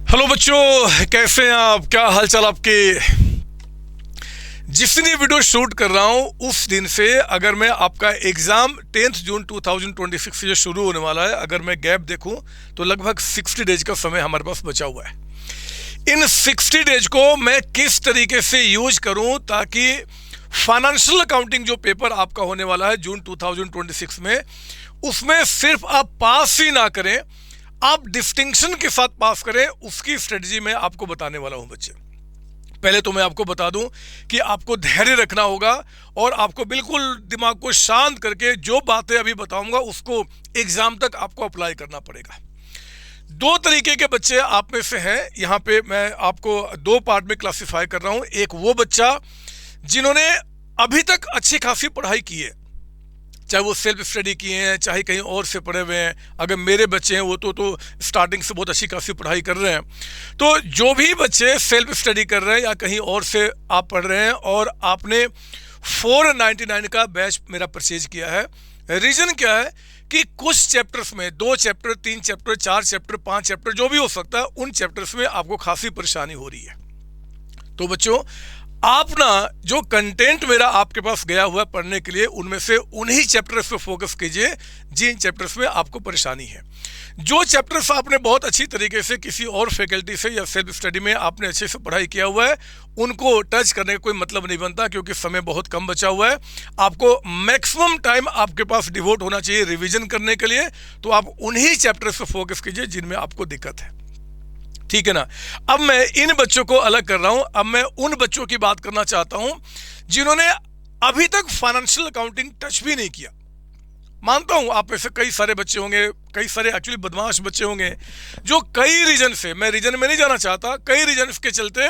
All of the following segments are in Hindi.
हेलो बच्चों, कैसे हैं आप? क्या हालचाल आपके? जिस दिन ये वीडियो शूट कर रहा हूँ उस दिन से अगर मैं आपका एग्ज़ाम 10 जून 2026 से जो शुरू होने वाला है, अगर मैं गैप देखूं तो लगभग 60 डेज का समय हमारे पास बचा हुआ है। इन 60 डेज को मैं किस तरीके से यूज करूं ताकि फाइनेंशियल अकाउंटिंग जो पेपर आपका होने वाला है जून 2026 में, उसमें सिर्फ आप पास ही ना करें, आप डिस्टिंक्शन के साथ पास करें, उसकी स्ट्रेटजी मैं आपको बताने वाला हूं बच्चे। पहले तो मैं आपको बता दूं कि आपको धैर्य रखना होगा और आपको बिल्कुल दिमाग को शांत करके जो बातें अभी बताऊंगा उसको एग्जाम तक आपको अप्लाई करना पड़ेगा। दो तरीके के बच्चे आप में से हैं, यहाँ पे मैं आपको दो पार्ट में क्लासिफाई कर रहा हूं। एक वो बच्चा जिन्होंने अभी तक अच्छी खासी पढ़ाई की है, चाहे वो सेल्फ स्टडी किए हैं चाहे कहीं और से पढ़े हुए हैं। अगर मेरे बच्चे हैं वो तो स्टार्टिंग से बहुत अच्छी खासी पढ़ाई कर रहे हैं। तो जो भी बच्चे सेल्फ स्टडी कर रहे हैं या कहीं और से आप पढ़ रहे हैं और आपने 499 का बैच मेरा परचेज किया है, रीज़न क्या है कि कुछ चैप्टर्स में 2 चैप्टर 3 चैप्टर 4 चैप्टर 5 चैप्टर जो भी हो सकता है, उन चैप्टर्स में आपको खासी परेशानी हो रही है। तो बच्चों, आप ना जो कंटेंट मेरा आपके पास गया हुआ है पढ़ने के लिए, उनमें से उन्हीं चैप्टर्स पे फोकस कीजिए जिन चैप्टर्स में आपको परेशानी है। जो चैप्टर्स आपने बहुत अच्छी तरीके से किसी और फैकल्टी से या सेल्फ स्टडी में आपने अच्छे से पढ़ाई किया हुआ है, उनको टच करने का कोई मतलब नहीं बनता, क्योंकि समय बहुत कम बचा हुआ है। आपको मैक्सिमम टाइम आपके पास डिवोट होना चाहिए रिवीजन करने के लिए। तो आप उन्हीं चैप्टर्स पे फोकस कीजिए जिनमें आपको दिक्कत है, ठीक है ना। अब मैं इन बच्चों को अलग कर रहा हूं। अब मैं उन बच्चों की बात करना चाहता हूं जिन्होंने अभी तक फाइनेंशियल अकाउंटिंग टच भी नहीं किया। मानता हूं आप में से कई सारे बच्चे होंगे, कई सारे एक्चुअली बदमाश बच्चे होंगे, जो कई रीजन से, मैं रीजन में नहीं जाना चाहता, कई रीजन के चलते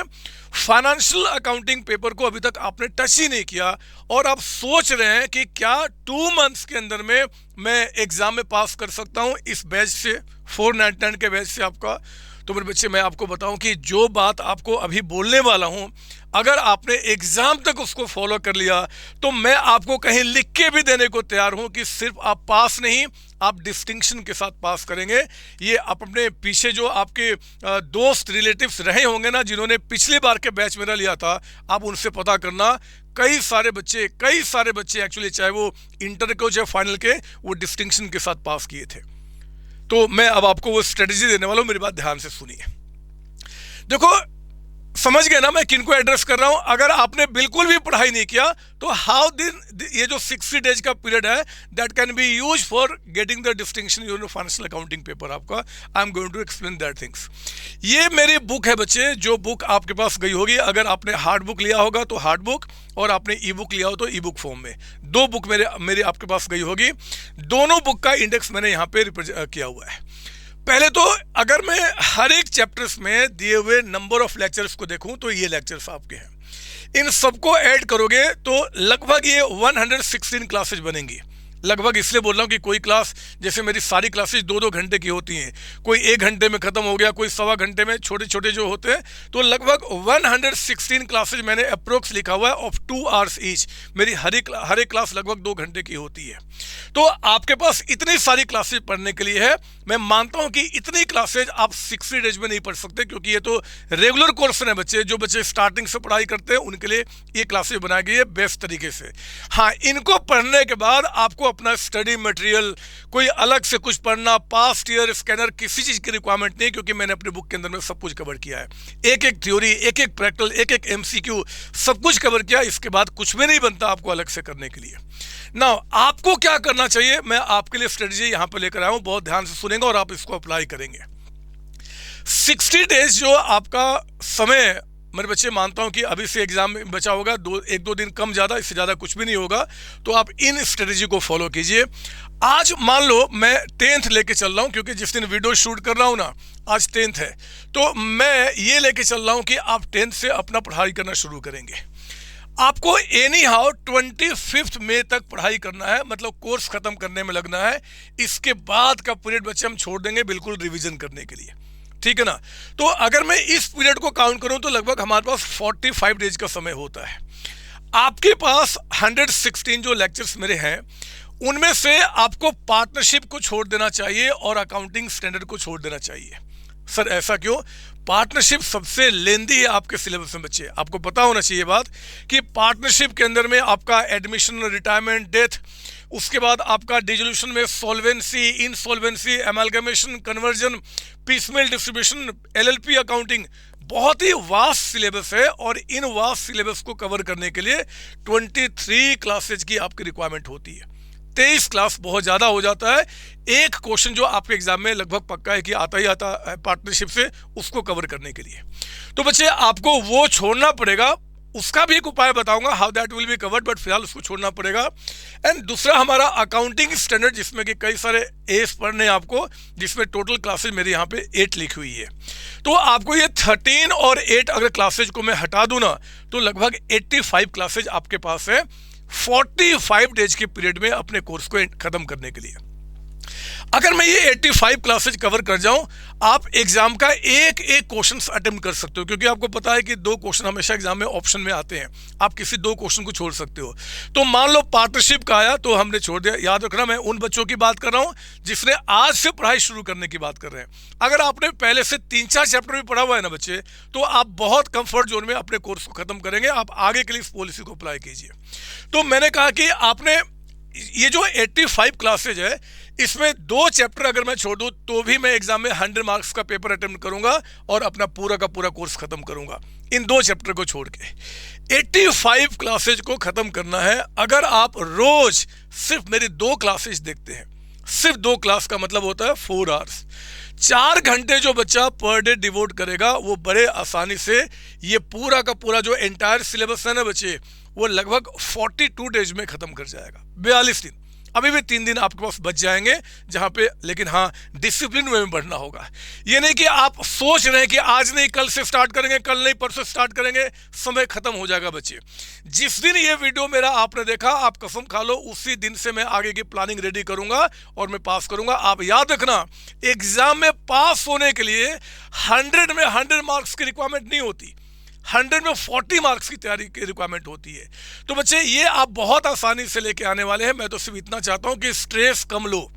फाइनेंशियल अकाउंटिंग पेपर को अभी तक आपने टच ही नहीं किया और आप सोच रहे हैं कि क्या 2 मंथ्स के अंदर में मैं एग्जाम में पास कर सकता हूं इस बैच से, 499 के बैच से आपका। तो मेरे बच्चे, मैं आपको बताऊं कि जो बात आपको अभी बोलने वाला हूं, अगर आपने एग्जाम तक उसको फॉलो कर लिया तो मैं आपको कहीं लिख के भी देने को तैयार हूं कि सिर्फ आप पास नहीं, आप डिस्टिंक्शन के साथ पास करेंगे। ये आप अपने पीछे जो आपके दोस्त रिलेटिव्स रहे होंगे ना, जिन्होंने पिछली बार के बैच मेरा लिया था, आप उनसे पता करना। कई सारे बच्चे एक्चुअली, चाहे वो इंटर के हो चाहे फाइनल के, वो डिस्टिंक्शन के साथ पास किए थे। तो मैं अब आपको वो स्ट्रेटजी देने वाला हूं, मेरी बात ध्यान से सुनिए। देखो, समझ गए ना मैं किनको एड्रेस कर रहा हूं? अगर आपने बिल्कुल भी पढ़ाई नहीं किया तो हाउ दिन ये जो 60 डेज का पीरियड है, that can be use for getting the distinction in financial accounting paper आपका। I am going to explain that things. ये मेरी बुक है बच्चे, जो बुक आपके पास गई होगी। अगर आपने हार्ड बुक लिया होगा तो हार्ड बुक, और आपने ई बुक लिया हो तो ई बुक फॉर्म में। 2 बुक मेरे आपके पास गई होगी। दोनों बुक का इंडेक्स मैंने यहाँ पे किया हुआ है। पहले तो अगर मैं हर एक चैप्टर्स में दिए हुए नंबर ऑफ लेक्चर्स को देखूं तो ये लेक्चर्स आपके हैं। इन सबको ऐड करोगे तो लगभग ये 116 क्लासेज बनेंगी। लगभग इसलिए बोल रहा हूँ कि कोई क्लास, जैसे मेरी सारी क्लासेज 2-2 घंटे की होती हैं, कोई 1 घंटे में ख़त्म हो गया, कोई 1.25 घंटे में, छोटे छोटे जो होते हैं। तो लगभग 116 क्लासेज मैंने अप्रोक्स लिखा हुआ है ऑफ 2 आवर्स ईच। मेरी हर एक क्लास लगभग 2 घंटे की होती है। तो आपके पास इतनी सारी क्लासेज पढ़ने के लिए है। मैं मानता हूँ कि इतनी क्लासेज आप 60 डेज में नहीं पढ़ सकते, क्योंकि ये तो रेगुलर कोर्स है बच्चे। जो बच्चे स्टार्टिंग से पढ़ाई करते हैं उनके लिए ये क्लासेज बनाई गई है बेस्ट तरीके से। हाँ, इनको पढ़ने के बाद आपको अपना स्टडी मटेरियल, कोई अलग से कुछ पढ़ना, पास्ट ईयर स्कैनर, किसी चीज़ की रिक्वायरमेंट नहीं, क्योंकि मैंने अपने बुक के अंदर में सब कुछ कवर किया है। एक थ्योरी, एक प्रैक्टिकल, एक MCQ, सब कुछ कवर किया। इसके बाद कुछ भी नहीं बनता आपको अलग से करने के लिए। ना आपको क्या करना चाहिए, मैं आपके लिए स्ट्रेटजी यहाँ पर लेकर आया हूँ, बहुत ध्यान से सुनेंगे और आप इसको अप्लाई करेंगे। 60 डेज जो आपका समय, मेरे बच्चे, मानता हूं कि अभी से एग्जाम में बचा होगा, 1-2 दिन कम ज़्यादा, इससे ज़्यादा कुछ भी नहीं होगा। तो आप इन स्ट्रेटजी को फॉलो कीजिए। आज मान लो मैं 10th लेके चल रहा हूं, क्योंकि जिस दिन वीडियो शूट कर रहा हूं ना, आज 10th है, तो मैं ये लेके चल रहा हूं कि आप 10th से अपना पढ़ाई करना शुरू करेंगे। आपको एनी हाउ 25 मई तक पढ़ाई करना है, मतलब कोर्स खत्म करने में लगना है। इसके बाद का पीरियड बच्चे हम छोड़ देंगे बिल्कुल रिवीजन करने के लिए, ठीक है ना। तो अगर मैं इस पीरियड को काउंट करूं तो लगभग हमारे पास 45 डेज का समय होता है। आपके पास 116 जो लेक्चर्स मेरे हैं, उनमें से आपको पार्टनरशिप को छोड़ देना चाहिए और अकाउंटिंग स्टैंडर्ड को छोड़ देना चाहिए। सर ऐसा क्यों? पार्टनरशिप सबसे लेंदी है आपके सिलेबस में बच्चे, आपको पता होना चाहिए बात कि पार्टनरशिप के अंदर में आपका एडमिशन, रिटायरमेंट, डेथ, उसके बाद आपका डिसोल्यूशन में solvency, insolvency, amalgamation, conversion, piecemeal distribution, LLP accounting, बहुत ही वास्ट सिलेबस है। और इन वास्ट सिलेबस को कवर करने के लिए 23 क्लासेज की आपकी रिक्वायरमेंट होती है। 23 क्लास बहुत ज़्यादा हो जाता है। एक क्वेश्चन जो आपके एग्जाम में लगभग पक्का है कि आता ही आता है पार्टनरशिप से, उसको कवर करने के लिए तो बच्चे आपको वो छोड़ना पड़ेगा। उसका भी एक उपाय बताऊंगा, how that will be covered, but फिलहाल उसको छोड़ना पड़ेगा। एंड दूसरा हमारा अकाउंटिंग स्टैंडर्ड, जिसमें कि कई सारे एस पढ़ने आपको, जिसमें टोटल क्लासेज मेरे यहाँ पे 8 लिखी हुई है। तो आपको ये 13 और 8 अगर क्लासेज को मैं हटा दूं ना, तो लगभग 85 क्लासेज आपके पास है 45 डेज के पीरियड में अपने कोर्स को खत्म करने के लिए। अगर मैं ये 85 क्लासेज कवर कर जाऊं, आप एग्जाम का एक एक क्वेश्चन अटेम्प्ट कर सकते हो, क्योंकि आपको पता है कि 2 क्वेश्चन हमेशा एग्जाम में ऑप्शन में आते हैं, आप किसी 2 क्वेश्चन को छोड़ सकते हो। तो मान लो पार्टनरशिप का आया तो हमने छोड़ दिया। याद रखना, मैं उन बच्चों की बात कर रहा हूं जिसने आज से पढ़ाई शुरू करने की बात कर रहे हैं। अगर आपने पहले से 3-4 चैप्टर भी पढ़ा हुआ है ना बच्चे, तो आप बहुत कंफर्ट जोन में अपने कोर्स को खत्म करेंगे। आप आगे के लिए इस पॉलिसी को अप्लाई कीजिए। तो मैंने कहा कि आपने ये जो 85 क्लासेज है, इसमें 2 चैप्टर अगर मैं छोड़ दूं तो भी मैं एग्जाम में 100 मार्क्स का पेपर अटेम्प्ट करूंगा और अपना पूरा का पूरा कोर्स खत्म करूंगा इन 2 चैप्टर को छोड़ के। 85 क्लासेज को खत्म करना है। अगर आप रोज सिर्फ मेरी 2 क्लासेज देखते हैं, सिर्फ 2 क्लास का मतलब होता है 4 आवर्स, 4 घंटे जो बच्चा पर डे डिवोट करेगा, वो बड़े आसानी से ये पूरा का पूरा जो एंटायर सिलेबस है ना बच्चे, वो लगभग 42 डेज में खत्म कर जाएगा। 42 दिन, अभी भी 3 दिन आपके पास बच जाएंगे जहां पे, लेकिन हाँ डिसिप्लिन में बढ़ना होगा। ये नहीं कि आप सोच रहे हैं कि आज नहीं कल से स्टार्ट करेंगे, कल नहीं परसों स्टार्ट करेंगे, समय खत्म हो जाएगा बच्चे। जिस दिन ये वीडियो मेरा आपने देखा, आप कसम खा लो उसी दिन से मैं आगे की प्लानिंग रेडी करूंगा और मैं पास करूंगा। आप याद रखना, एग्जाम में पास होने के लिए 100 में 100 मार्क्स की रिक्वायरमेंट नहीं होती, 100 में 40 मार्क्स की तैयारी की रिक्वायरमेंट होती है। तो बच्चे ये आप बहुत आसानी से लेके आने वाले हैं। मैं तो सिर्फ इतना चाहता हूं कि स्ट्रेस कम लो।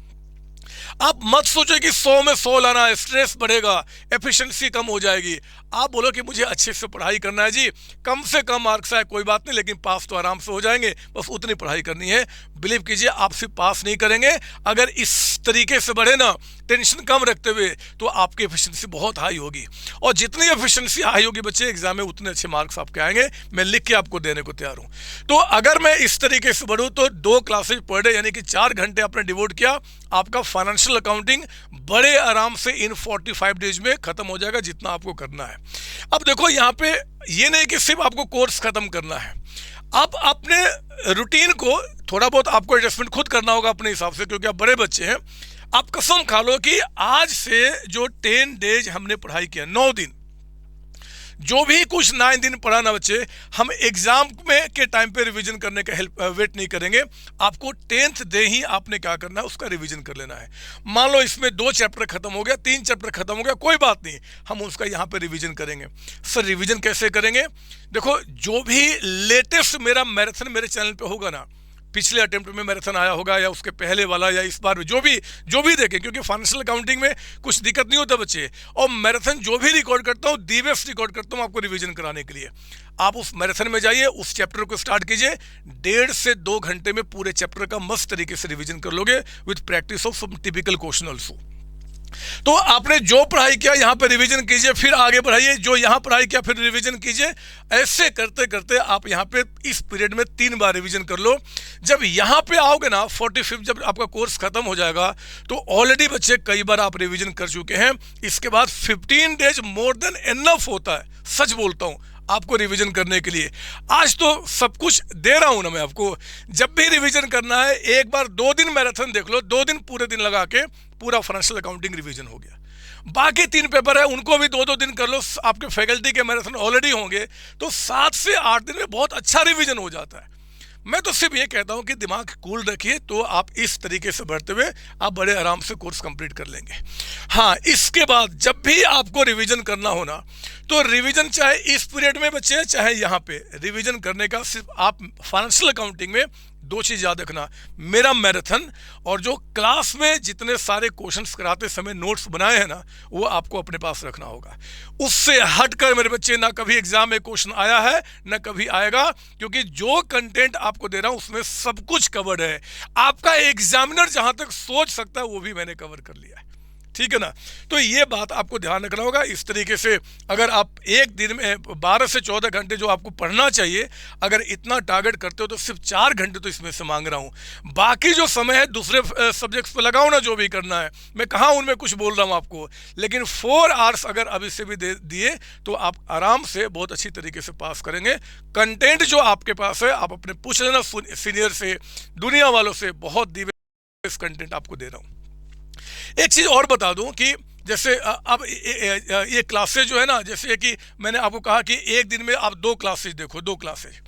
आप मत सोचो कि 100 में 100 लाना है, स्ट्रेस बढ़ेगा, एफिशिएंसी कम हो जाएगी। आप बोलो कि मुझे अच्छे से पढ़ाई करना है जी, कम से कम मार्क्स आए कोई बात नहीं, लेकिन पास तो आराम से हो जाएंगे, बस उतनी पढ़ाई करनी है। बिलीव कीजिए, आप सिर्फ पास नहीं करेंगे, अगर इस तरीके से बढ़े ना, टेंशन कम रखते हुए, तो आपकी एफिशिएंसी बहुत हाई होगी। और जितनी एफिशिएंसी हाई होगी बच्चे, एग्जाम में उतने अच्छे मार्क्स आपके आएंगे। मैं लिख के आपको देने को तैयार हूँ। तो अगर मैं इस तरीके से बढ़ूँ तो 2 क्लासेज पर डे, यानी कि 4 घंटे आपने डिवोट किया, आपका फाइनेंशियल अकाउंटिंग बड़े आराम से इन 45 डेज में खत्म हो जाएगा, जितना आपको करना है। अब देखो यहाँ पे ये नहीं कि सिर्फ आपको कोर्स खत्म करना है, आप अपने रूटीन को थोड़ा बहुत आपको एडजस्टमेंट खुद करना होगा अपने हिसाब से, क्योंकि आप बड़े बच्चे हैं। आप कसम खा लो कि आज से जो 10 डेज हमने पढ़ाई किया, 9 दिन, जो भी कुछ 9 दिन पढ़ा ना बच्चे, हम एग्जाम में के टाइम पे रिवीजन करने का वेट नहीं करेंगे। आपको 10th डे ही आपने क्या करना है, उसका रिवीजन कर लेना है। मान लो इसमें 2 चैप्टर खत्म हो गया, 3 चैप्टर खत्म हो गया, कोई बात नहीं, हम उसका यहाँ पे रिवीजन करेंगे। सर रिवीजन कैसे करेंगे? देखो, जो भी लेटेस्ट मेरा मैराथन मेरे चैनल पे होगा ना, पिछले अटेम्प्ट में मैराथन आया होगा या उसके पहले वाला या इस बार में, जो भी देखें, क्योंकि फाइनेंशियल अकाउंटिंग में कुछ दिक्कत नहीं होता बच्चे। और मैराथन जो भी रिकॉर्ड करता हूँ, दी बेस्ट रिकॉर्ड करता हूँ आपको रिवीजन कराने के लिए। आप उस मैराथन में जाइए, उस चैप्टर को स्टार्ट कीजिए, 1.5 से 2 घंटे में पूरे चैप्टर का मस्त तरीके से रिवीजन कर लोगे, with practice of some typical question also. तो आपने जो पढ़ाई किया यहाँ पे रिवीजन कीजिए, फिर आगे बढ़ाइए, जो यहाँ पढ़ाई किया फिर रिवीजन कीजिए। ऐसे करते करते आप यहाँ पे इस पीरियड में 3 बार रिवीजन कर लो। जब यहाँ पे आओगे ना 45, जब आपका कोर्स खत्म हो जाएगा, तो ऑलरेडी बच्चे कई बार आप रिवीजन कर चुके हैं। इसके बाद 15 डेज मोर देन एनफ होता है, सच बोलता हूँ, आपको रिवीजन करने के लिए। आज तो सब कुछ दे रहा हूं ना मैं आपको। जब भी रिवीजन करना है, एक बार 2 दिन मैराथन देख लो, 2 दिन पूरे दिन लगा के पूरा फाइनेंशियल अकाउंटिंग रिवीजन हो गया। बाकी 3 पेपर है, उनको भी 2-2 दिन कर लो। आपके फैकल्टी के मैराथन ऑलरेडी होंगे, तो 7 से 8 दिन में बहुत अच्छा रिवीजन हो जाता है। मैं तो सिर्फ ये कहता हूं कि दिमाग कूल रखिए, तो आप इस तरीके से बढ़ते हुए आप बड़े आराम से कोर्स कंप्लीट कर लेंगे। हाँ, इसके बाद जब भी आपको रिवीजन करना हो ना, तो रिवीजन चाहे इस पीरियड में बच्चे, चाहे यहाँ पे रिवीजन करने का सिर्फ आप फाइनेंशियल अकाउंटिंग में दो चीज याद रखना, मेरा मैराथन और जो क्लास में जितने सारे क्वेश्चंस कराते समय नोट्स बनाए हैं ना, वो आपको अपने पास रखना होगा। उससे हटकर मेरे बच्चे ना कभी एग्जाम में क्वेश्चन आया है ना कभी आएगा, क्योंकि जो कंटेंट आपको दे रहा हूं उसमें सब कुछ कवर्ड है। आपका एग्जामिनर जहां तक सोच सकता है वो भी मैंने कवर कर लिया है, ठीक है ना। तो ये बात आपको ध्यान रखना होगा। इस तरीके से अगर आप एक दिन में 12 से 14 घंटे जो आपको पढ़ना चाहिए, अगर इतना टारगेट करते हो तो सिर्फ 4 घंटे तो इसमें से मांग रहा हूं। बाकी जो समय है दूसरे सब्जेक्ट्स पे लगाओ ना, जो भी करना है। मैं कहाँ उनमें कुछ बोल रहा हूं आपको, लेकिन 4 आवर्स अगर अभी से भी दे दिए तो आप आराम से बहुत अच्छी तरीके से पास करेंगे। कंटेंट जो आपके पास है आप अपने पूछ लेना सीनियर से, दुनिया वालों से, बहुत दी कंटेंट आपको दे रहा हूं। एक चीज और बता दूं कि जैसे अब ये क्लासेज जो है ना, जैसे कि मैंने आपको कहा कि एक दिन में आप 2 क्लासेज देखो, 2 क्लासेज।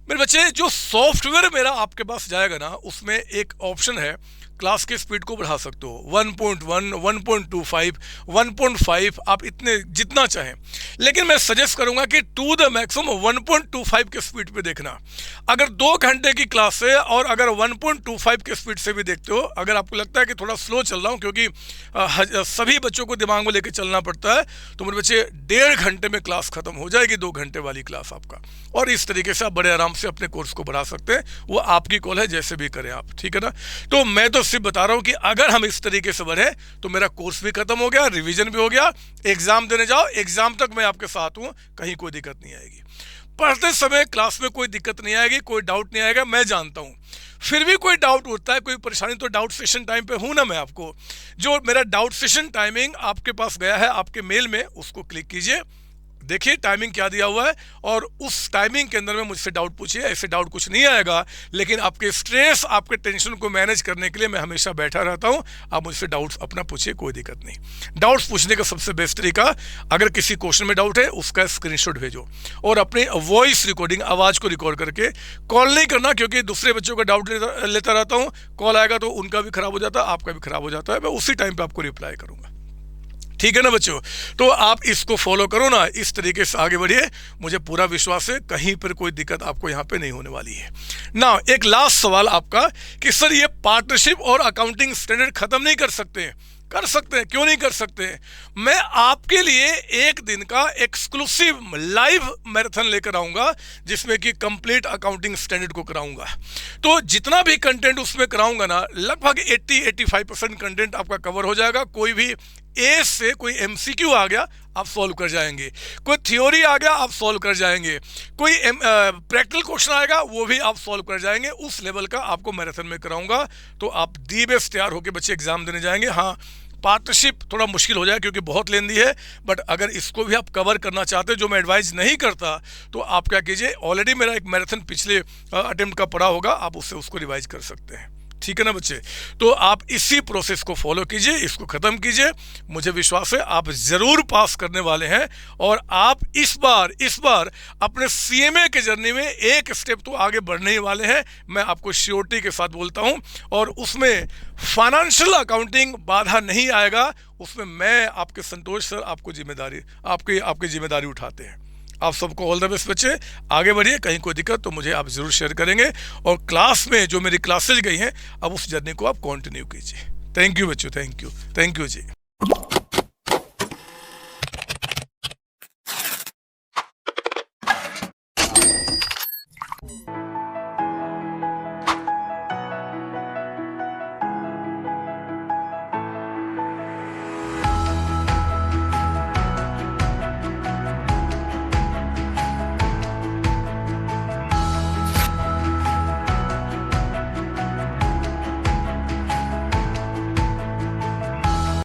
मेरे बच्चे जो सॉफ्टवेयर मेरा आपके पास जाएगा ना, उसमें एक ऑप्शन है क्लास की स्पीड को बढ़ा सकते हो 1.1, 1.25, 1.5, आप इतने जितना चाहें। लेकिन मैं सजेस्ट करूंगा कि टू द मैक्सिमम 1.25 के स्पीड पे देखना। अगर 2 घंटे की क्लास है और अगर 1.25 के स्पीड से भी देखते हो, अगर आपको लगता है कि थोड़ा स्लो चल रहा हूं क्योंकि सभी बच्चों को दिमाग में लेके चलना पड़ता है, तो मेरे बच्चे 1.5 घंटे में क्लास खत्म हो जाएगी, 2 घंटे वाली क्लास आपका। और इस तरीके से आप बड़े आराम से अपने कोर्स को बढ़ा सकते हैं। वो आपकी कॉल है, जैसे भी करें आप, ठीक है ना। तो मैं तो सिर्फ बता रहा हूं कि अगर हम इस तरीके से बढ़े तो मेरा कोर्स भी खत्म हो गया, रिवीजन भी हो गया, एग्जाम देने जाओ, एग्जाम तक मैं आपके साथ हूं, कहीं कोई दिक्कत नहीं आएगी। पढ़ते समय क्लास में कोई दिक्कत नहीं आएगी, कोई डाउट नहीं आएगा, मैं जानता हूं। फिर भी कोई डाउट उठता है, कोई परेशानी, तो डाउट सेशन टाइम पे हूं ना मैं आपको। जो मेरा डाउट सेशन टाइमिंग आपके पास गया है आपके मेल में, उसको क्लिक कीजिए, देखिए टाइमिंग क्या दिया हुआ है, और उस टाइमिंग के अंदर में मुझसे डाउट पूछिए। ऐसे डाउट कुछ नहीं आएगा, लेकिन आपके स्ट्रेस, आपके टेंशन को मैनेज करने के लिए मैं हमेशा बैठा रहता हूं। आप मुझसे डाउट्स अपना पूछिए, कोई दिक्कत नहीं। डाउट्स पूछने का सबसे बेस्ट तरीका, अगर किसी क्वेश्चन में डाउट है उसका स्क्रीनशॉट भेजो और अपनी वॉइस रिकॉर्डिंग, आवाज को रिकॉर्ड करके, कॉल नहीं करना क्योंकि दूसरे बच्चों का डाउट लेता रहता हूं। कॉल आएगा तो उनका भी खराब हो जाता है, आपका भी खराब हो जाता है। मैं उसी टाइम पे आपको रिप्लाई करूंगा, ठीक है ना बच्चों। तो आप इसको फॉलो करो ना, इस तरीके से आगे बढ़िए। मुझे पूरा विश्वास है कहीं पर कोई दिक्कत आपको यहाँ पे नहीं होने वाली है ना। एक लास्ट सवाल आपका कि सर ये पार्टनरशिप और अकाउंटिंग स्टैंडर्ड खत्म नहीं कर सकते हैं? कर सकते हैं, क्यों नहीं कर सकते। मैं आपके लिए एक दिन का एक्सक्लूसिव लाइव मैराथन लेकर आऊंगा, जिसमें कि कंप्लीट अकाउंटिंग स्टैंडर्ड को कराऊंगा। तो जितना भी कंटेंट उसमें कराऊंगा ना, लगभग 80-85% कंटेंट आपका कवर हो जाएगा। कोई भी ए से कोई एमसीक्यू आ गया आप सॉल्व कर जाएंगे, कोई थ्योरी आ गया आप सॉल्व कर जाएंगे, कोई प्रैक्टिकल क्वेश्चन आएगा वो भी आप सॉल्व कर जाएंगे। उस लेवल का आपको मैराथन में कराऊंगा, तो आप दी बेस्ट तैयार होकर बच्चे एग्जाम देने जाएंगे। हाँ, पार्टनरशिप थोड़ा मुश्किल हो जाए क्योंकि बहुत लेंदी है, बट अगर इसको भी आप कवर करना चाहते हैं, जो मैं एडवाइस नहीं करता, तो आप क्या कीजिए, ऑलरेडी मेरा एक मैराथन पिछले अटेम्प्ट का पड़ा होगा, आप उससे उसको रिवाइज कर सकते हैं, ठीक है ना बच्चे। तो आप इसी प्रोसेस को फॉलो कीजिए, इसको खत्म कीजिए। मुझे विश्वास है आप जरूर पास करने वाले हैं, और आप इस बार अपने सीएमए के जर्नी में एक स्टेप तो आगे बढ़ने ही वाले हैं, मैं आपको श्योरिटी के साथ बोलता हूं। और उसमें फाइनेंशियल अकाउंटिंग बाधा नहीं आएगा, उसमें मैं आपके संतोष सर आपको जिम्मेदारी, आपकी जिम्मेदारी उठाते हैं। आप सबको ऑल द बेस्ट बच्चे, आगे बढ़िए। कहीं कोई दिक्कत तो मुझे आप जरूर शेयर करेंगे, और क्लास में जो मेरी क्लासेज गई हैं अब उस जर्नी को आप कंटिन्यू कीजिए। थैंक यू बच्चों, थैंक यू जी।